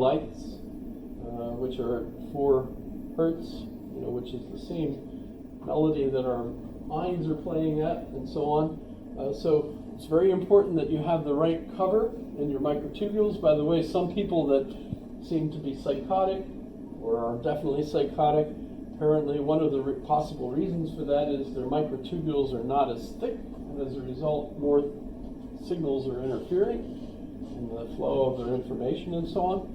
lights, which are 4 hertz, which is the same melody that our minds are playing at, and so on. So it's very important that you have the right cover in your microtubules. By the way, some people that seem to be psychotic or are definitely psychotic, apparently one of the possible reasons for that is their microtubules are not as thick, and as a result more signals are interfering in the flow of their information and so on.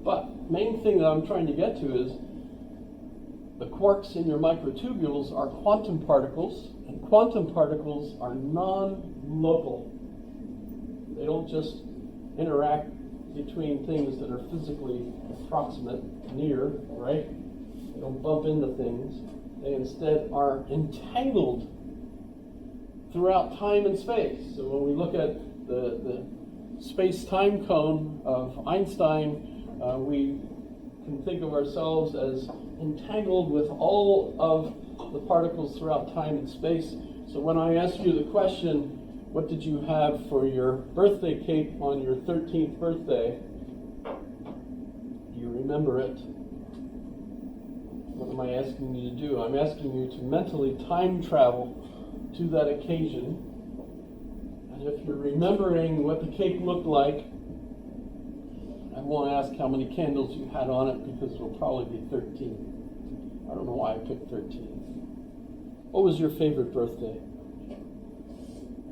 But main thing that I'm trying to get to is the quarks in your microtubules are quantum particles, and quantum particles are non-local. They don't just interact between things that are physically approximate, near, right? They don't bump into things. They instead are entangled throughout time and space. So when we look at the space-time cone of Einstein, we can think of ourselves as entangled with all of the particles throughout time and space. So when I ask you the question, what did you have for your birthday cake on your 13th birthday? Do you remember it? What am I asking you to do? I'm asking you to mentally time travel to that occasion. And if you're remembering what the cake looked like, I won't ask how many candles you had on it because it'll probably be 13. I don't know why I picked 13. What was your favorite birthday? I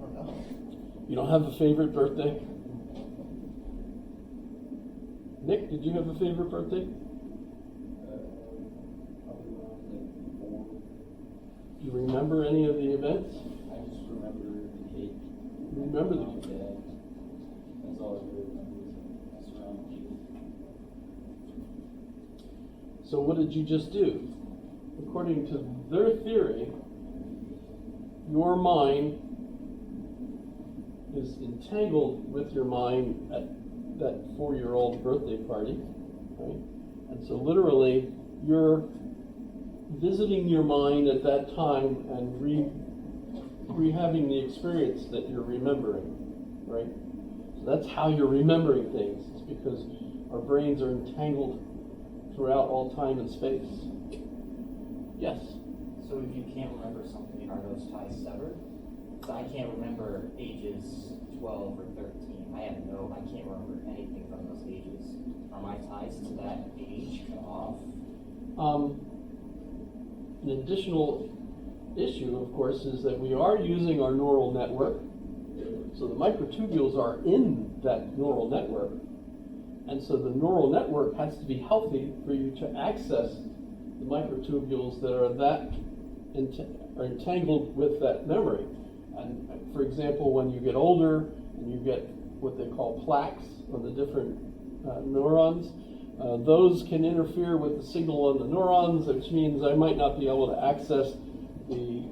don't know. You don't have a favorite birthday? Nick, did you have a favorite birthday? Probably when I was like 4. Do you remember any of the events? I just remember the cake. Remember the Mom, Dad. That's all I really remember is messing around with the cake. So what did you just do? According to their theory, your mind is entangled with your mind at that 4-year-old birthday party, right? And so literally, you're visiting your mind at that time and rehabbing the experience that you're remembering, right? So that's how you're remembering things. It's because our brains are entangled throughout all time and space. Yes? So if you can't remember something, are those ties severed? So I can't remember ages 12 or 13. I can't remember anything from those ages. Are my ties to that age cut off? An additional issue, of course, is that we are using our neural network. So the microtubules are in that neural network. And so the neural network has to be healthy for you to access the microtubules that are entangled with that memory. And for example, when you get older and you get what they call plaques on the different neurons, those can interfere with the signal on the neurons, which means I might not be able to access the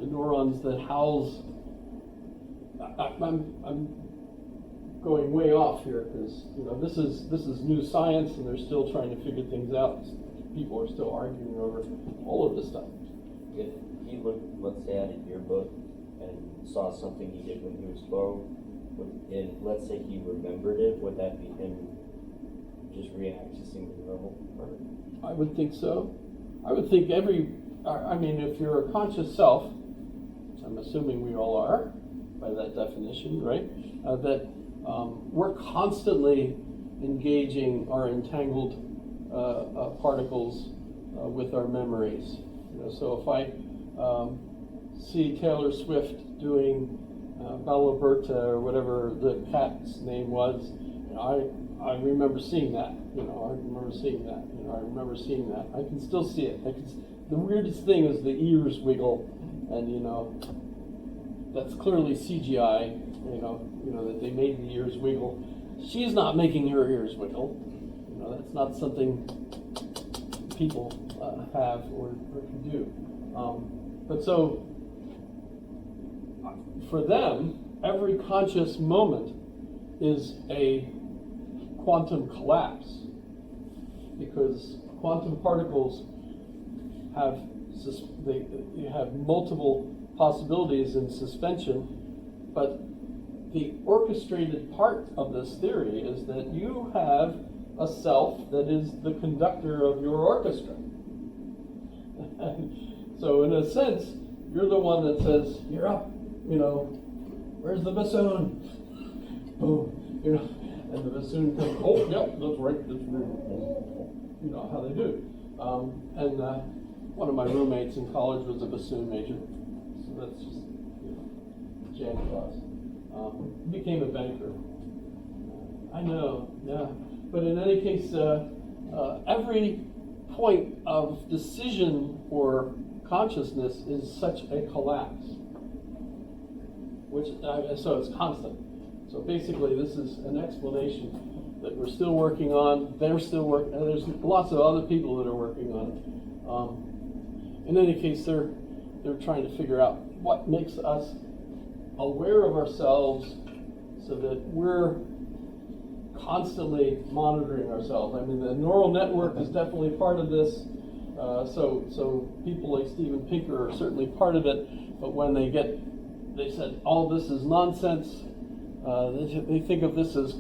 neurons that house. I'm going way off here because this is new science and they're still trying to figure things out. People are still arguing over all of this stuff. If he looked, let's say, at a yearbook and saw something he did when he was 12, and let's say he remembered it, would that be him just re-accessing the neural part? I would think so. I would think if you're a conscious self, which I'm assuming we all are by that definition, right? That we're constantly engaging our entangled particles with our memories. So if I see Taylor Swift doing Bella Berta or whatever the cat's name was, I remember seeing that. I remember seeing that. I can still see it. The weirdest thing is the ears wiggle, and that's clearly CGI. That they made the ears wiggle. She's not making her ears wiggle. That's not something people have or can do. But so, for them, every conscious moment is a quantum collapse because quantum particles have multiple possibilities in suspension, but the orchestrated part of this theory is that you have a self that is the conductor of your orchestra. So in a sense, you're the one that says, "You're up, where's the bassoon?" Boom, and the bassoon comes, "Oh, yep, that's right, that's right." You know how they do. And one of my roommates in college was a bassoon major, so that's just, jam class. Became a banker. I know, yeah. But in any case, every point of decision or consciousness is such a collapse, so it's constant. So basically, this is an explanation that we're still working on. They're still working, and there's lots of other people that are working on it. In any case, they're trying to figure out what makes us aware of ourselves so that we're constantly monitoring ourselves. I mean, the neural network is definitely part of this. So people like Steven Pinker are certainly part of it. But when they said all this is nonsense. They think of this as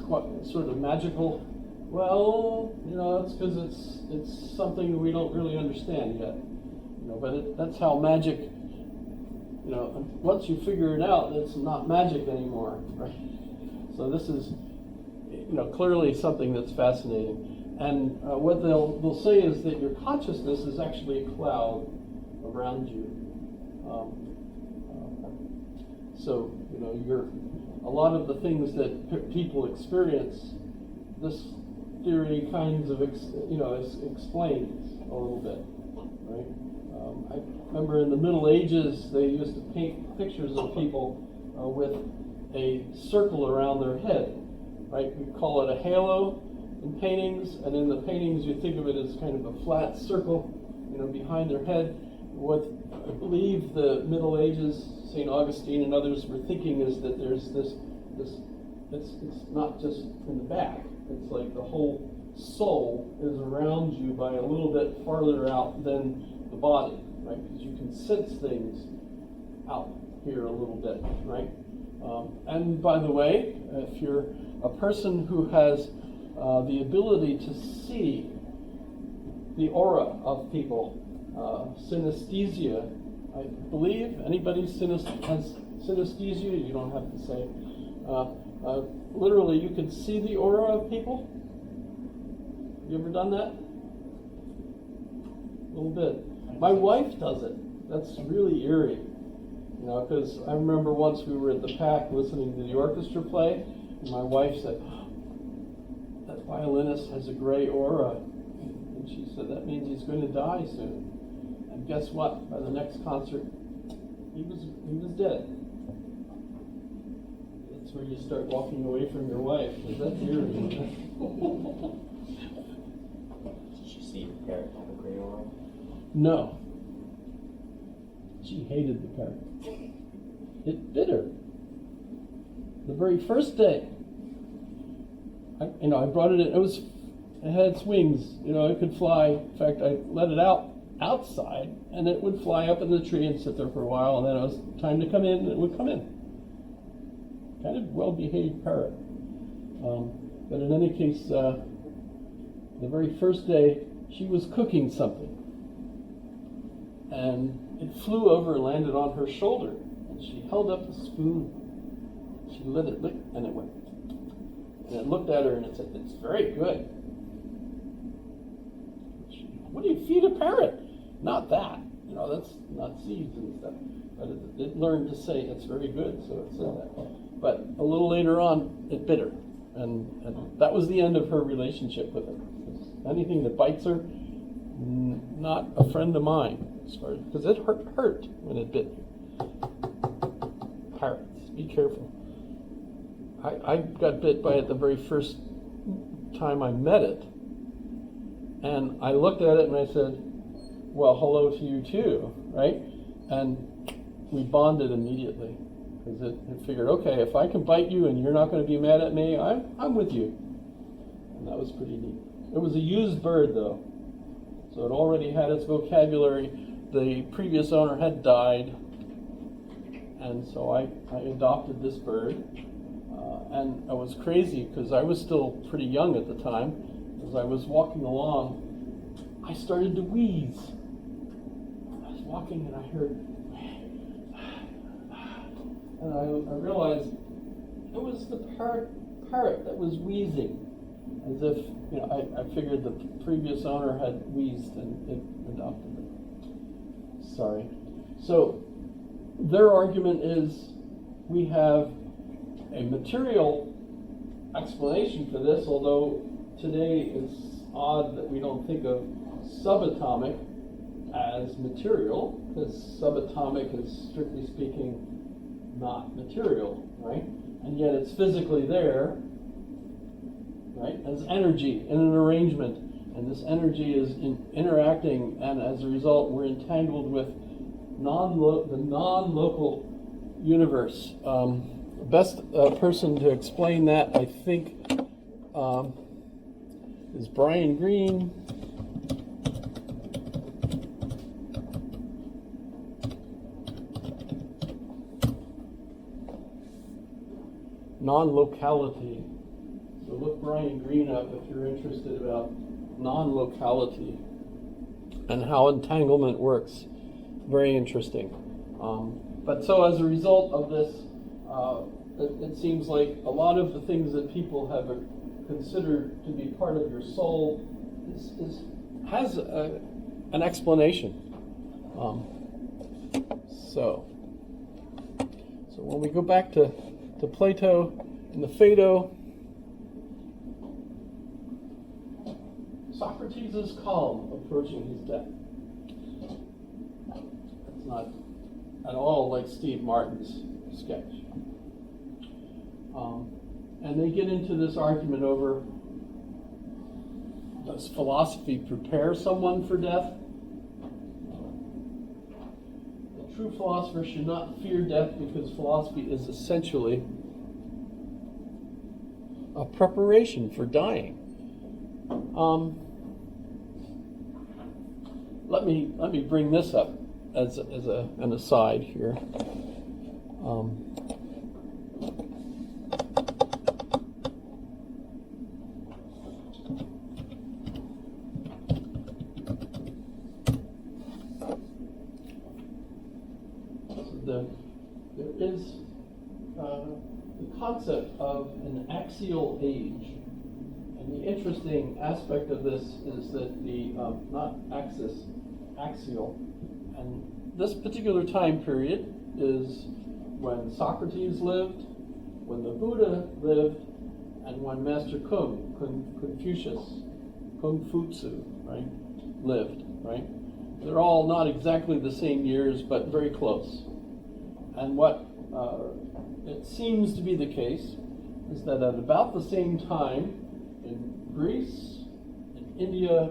sort of magical. Well, it's because it's something we don't really understand yet. But that's how magic. Once you figure it out, it's not magic anymore, right? So this is, clearly something that's fascinating. And what they'll say is that your consciousness is actually a cloud around you. So a lot of the things that people experience, this theory kinds of explains a little bit, right? I remember in the Middle Ages they used to paint pictures of people with a circle around their head, right? We call it a halo in paintings, and in the paintings you think of it as kind of a flat circle, behind their head. What I believe the Middle Ages, St. Augustine and others were thinking is that there's this it's not just in the back, it's like the whole soul is around you by a little bit farther out than the body, right? Because you can sense things out here a little bit, right? And by the way, if you're a person who has the ability to see the aura of people, synesthesia, I believe anybody has synesthesia, you don't have to say. Literally, you can see the aura of people. You ever done that? A little bit. My wife does it. That's really eerie. Because I remember once we were at the PAC listening to the orchestra play, and my wife said, "That violinist has a gray aura." And she said, "That means he's going to die soon." And guess what? By the next concert, he was dead. That's where you start walking away from your wife, because that's eerie. Did you see the parrot have a gray aura? No. She hated the parrot. It bit her. The very first day. I brought it in. It had its wings. It could fly. In fact, I let it outside, and it would fly up in the tree and sit there for a while, and then it was time to come in, and it would come in. Kind of well-behaved parrot. But in any case, the very first day, she was cooking something. And it flew over and landed on her shoulder. And she held up the spoon. She let it lick, and it went. And it looked at her and it said, "It's very good." What do you feed a parrot? Not that. That's not seeds and stuff. But it learned to say it's very good, so it said that. But a little later on, it bit her. And that was the end of her relationship with it. Anything that bites her, not a friend of mine. Because it hurt when it bit you. Parrots, be careful. I got bit by it the very first time I met it. And I looked at it and I said, "Well, hello to you too," right? And we bonded immediately. Because it figured, okay, if I can bite you and you're not going to be mad at me, I'm with you. And that was pretty neat. It was a used bird though. So it already had its vocabulary. The previous owner had died, and so I adopted this bird. and I was crazy because I was still pretty young at the time. As I was walking along, I started to wheeze. I was walking and I heard, and I realized it was the parrot that was wheezing, as if, you know, I figured the previous owner had wheezed and it adopted it. Sorry. So their argument is we have a material explanation for this, although today it's odd that we don't think of subatomic as material, because subatomic is, strictly speaking, not material, right? And yet it's physically there, right, as energy in an arrangement, and this energy is interacting, and as a result we're entangled with the non-local universe. Best person to explain that, I think, is Brian Greene. Non-locality. So look Brian Greene up if you're interested about non-locality and how entanglement works. Very interesting. But so as a result of this, it seems like a lot of the things that people have considered to be part of your soul has an explanation. So when we go back to Plato and the Phaedo, Socrates is calm approaching his death. It's not at all like Steve Martin's sketch. And they get into this argument over, does philosophy prepare someone for death? The true philosopher should not fear death because philosophy is essentially a preparation for dying. Let me bring this up as an aside here. There is the concept of an axial age. And the interesting aspect of this is that the, not axis, axial. And this particular time period is when Socrates lived, when the Buddha lived, and when Master Confucius, right, lived, right? They're all not exactly the same years, but very close. And what it seems to be the case is that at about the same time, in Greece, in India,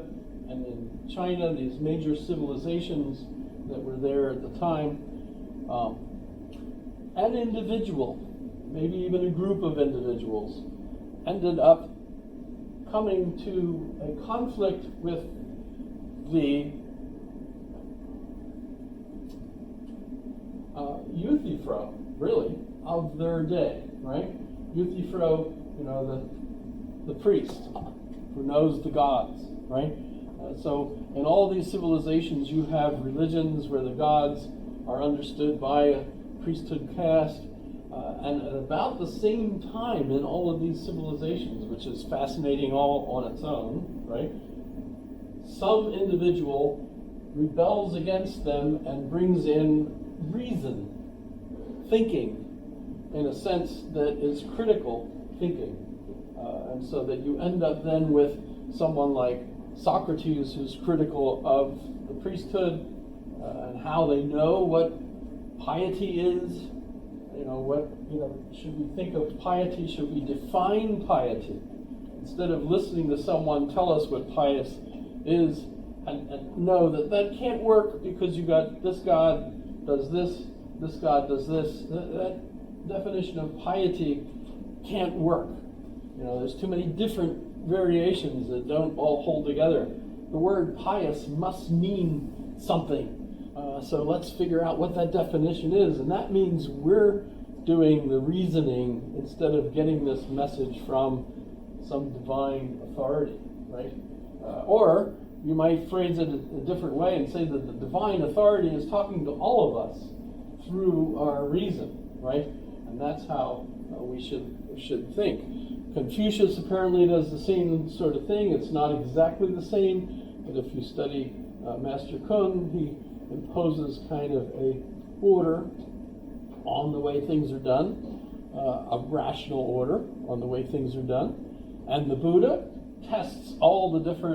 and in China, these major civilizations that were there at the time, an individual, maybe even a group of individuals, ended up coming to a conflict with the Euthyphro, really, of their day, right? Euthyphro, the priest who knows the gods, right? So in all these civilizations, you have religions where the gods are understood by a priesthood caste, and at about the same time in all of these civilizations, which is fascinating all on its own, right? Some individual rebels against them and brings in reason, thinking, in a sense that is critical thinking. And so that you end up then with someone like Socrates, who's critical of the priesthood and how they know what piety is. Should we think of piety? Should we define piety? Instead of listening to someone tell us what pious is, and know that can't work because you got this God does this God does this. That definition of piety can't work. There's too many different variations that don't all hold together. The word pious must mean something. So let's figure out what that definition is. And that means we're doing the reasoning instead of getting this message from some divine authority, right? Or you might phrase it a different way and say that the divine authority is talking to all of us through our reason, right? And that's how we should think. Confucius apparently does the same sort of thing. It's not exactly the same, but if you study Master Kung, he imposes kind of a order on the way things are done, a rational order on the way things are done. And the Buddha tests all the different